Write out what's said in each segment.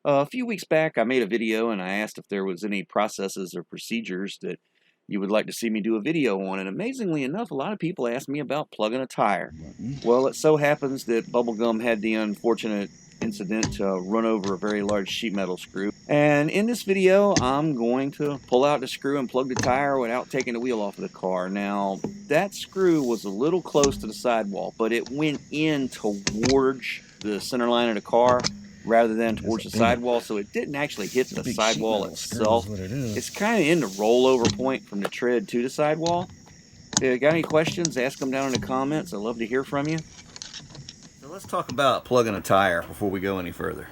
A few weeks back, I made a video and I asked if there was any processes or procedures that you would like to see me do a video on. And amazingly enough, a lot of people asked me about plugging a tire. Well, it so happens that Bubblegum had the unfortunate incident to run over a very large sheet metal screw. And in this video, I'm going to pull out the screw and plug the tire without taking the wheel off of the car. Now, that screw was a little close to the sidewall, but it went in towards the center line of the car rather than towards the sidewall, so it didn't actually hit the sidewall itself. It's kind of in the rollover point from the tread to the sidewall. If you got any questions, ask them down in the comments. I'd love to hear from you. So let's talk about plugging a tire before we go any further.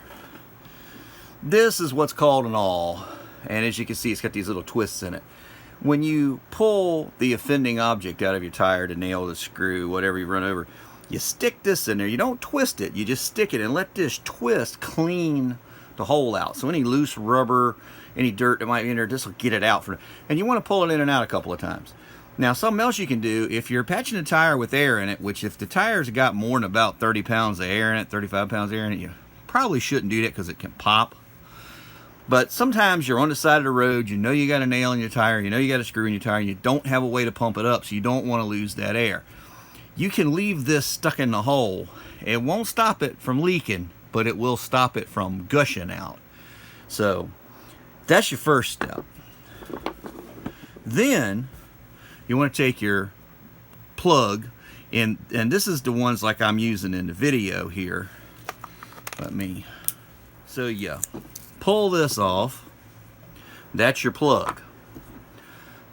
This is what's called an awl, and as you can see, it's got these little twists in it. When you pull the offending object out of your tire to nail the screw, whatever you run over, you stick this in there. You don't twist it, you just stick it and let this twist clean the hole out. So any loose rubber, any dirt that might be in there, this will get it out. And you want to pull it in and out a couple of times. Now, something else you can do, if you're patching a tire with air in it, which if the tire's got more than about 30 pounds of air in it, 35 pounds of air in it, you probably shouldn't do that because it can pop. But sometimes you're on the side of the road, you know you got a nail in your tire, you know you got a screw in your tire, and you don't have a way to pump it up, so you don't want to lose that air. You can leave this stuck in the hole. It won't stop it from leaking, but it will stop it from gushing out. So that's your first step. Then you want to take your plug, and this is the ones like I'm using in the video here. So yeah, pull this off. That's your plug.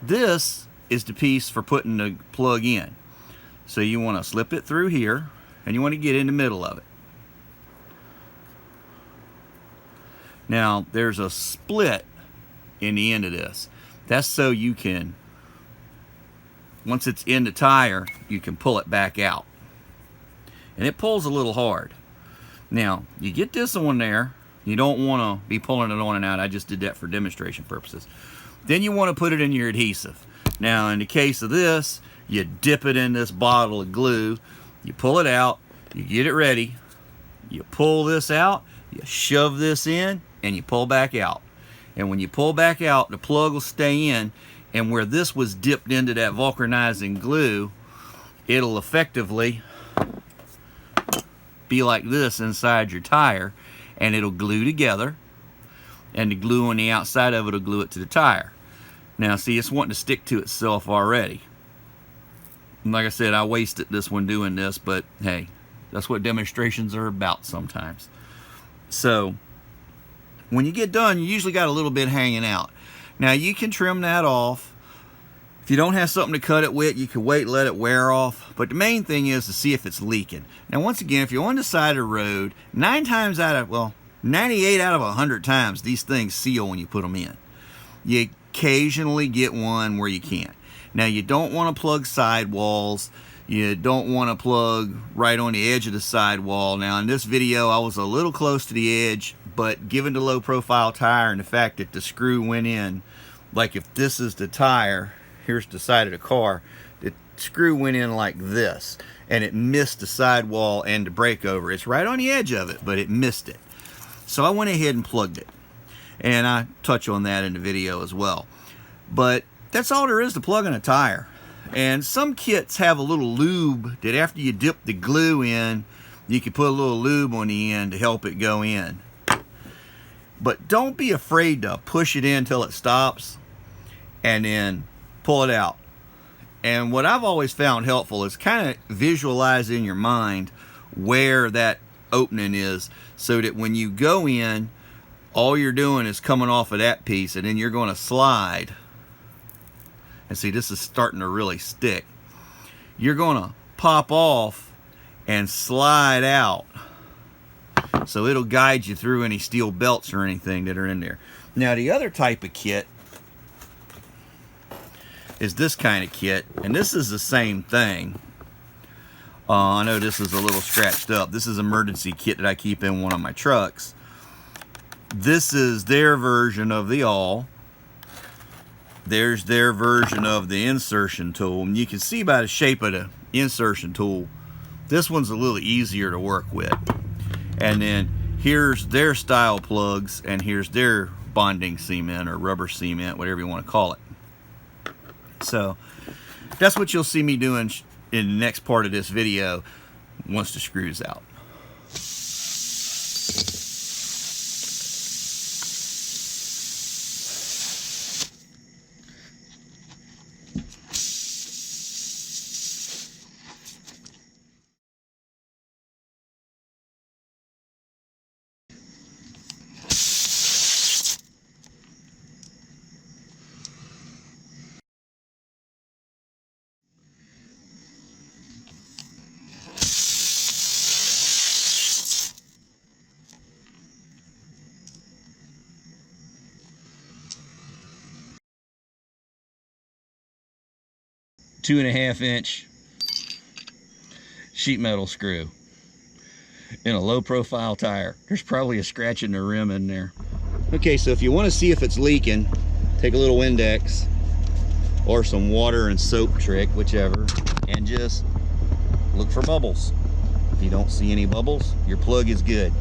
This is the piece for putting the plug in. So you want to slip it through here, and you want to get in the middle of it. Now, there's a split in the end of this. That's so you can, once it's in the tire, you can pull it back out. And it pulls a little hard. Now, you get this on there. You don't want to be pulling it on and out. I just did that for demonstration purposes. Then you want to put it in your adhesive. Now, in the case of this, you dip it in this bottle of glue, you pull it out, you get it ready, you pull this out, you shove this in, and you pull back out. And when you pull back out, the plug will stay in, and where this was dipped into that vulcanizing glue, it'll effectively be like this inside your tire, and it'll glue together, and the glue on the outside of it will glue it to the tire. Now see, it's wanting to stick to itself already. And like I said, I wasted this one doing this, but hey, that's what demonstrations are about sometimes. So when you get done, you usually got a little bit hanging out. Now you can trim that off. If you don't have something to cut it with, you can wait, let it wear off. But the main thing is to see if it's leaking. Now once again, if you're on the side of the road, 98 out of 100 times, these things seal when you put them in. You occasionally get one where you can't. Now you don't want to plug sidewalls. You don't want to plug right on the edge of the sidewall. Now in this video I was a little close to the edge, but given the low profile tire and the fact that the screw went in, like if this is the tire, here's the side of the car, the screw went in like this and it missed the sidewall and the breakover. It's right on the edge of it, but it missed it. So I went ahead and plugged it, and I touch on that in the video as well. But that's all there is to plugging a tire. And some kits have a little lube that after you dip the glue in, you can put a little lube on the end to help it go in. But don't be afraid to push it in till it stops and then pull it out. And what I've always found helpful is kind of visualize in your mind where that opening is, so that when you go in, all you're doing is coming off of that piece, and then you're going to slide. And see, this is starting to really stick. You're going to pop off and slide out. So it'll guide you through any steel belts or anything that are in there. Now the other type of kit is this kind of kit, and this is the same thing. I know this is a little scratched up. This is an emergency kit that I keep in one of my trucks. This is their version of the awl. There's their version of the insertion tool, and you can see by the shape of the insertion tool, this one's a little easier to work with. And then here's their style plugs, and here's their bonding cement or rubber cement, whatever you want to call it. So that's what you'll see me doing in the next part of this video once the screw's out. Two and a half inch sheet metal screw in a low profile tire. There's probably a scratch in the rim in there. Okay, so if you want to see if it's leaking, take a little Windex or some water and soap trick, whichever, and just look for bubbles. If you don't see any bubbles, your plug is good.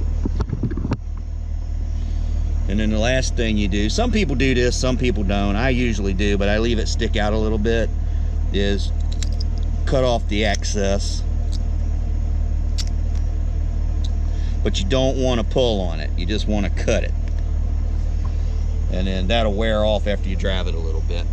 And then the last thing you do, some people do this, some people don't. I usually do, but I leave it stick out a little bit, is cut off the excess. But you don't want to pull on it, you just want to cut it. And then that'll wear off after you drive it a little bit.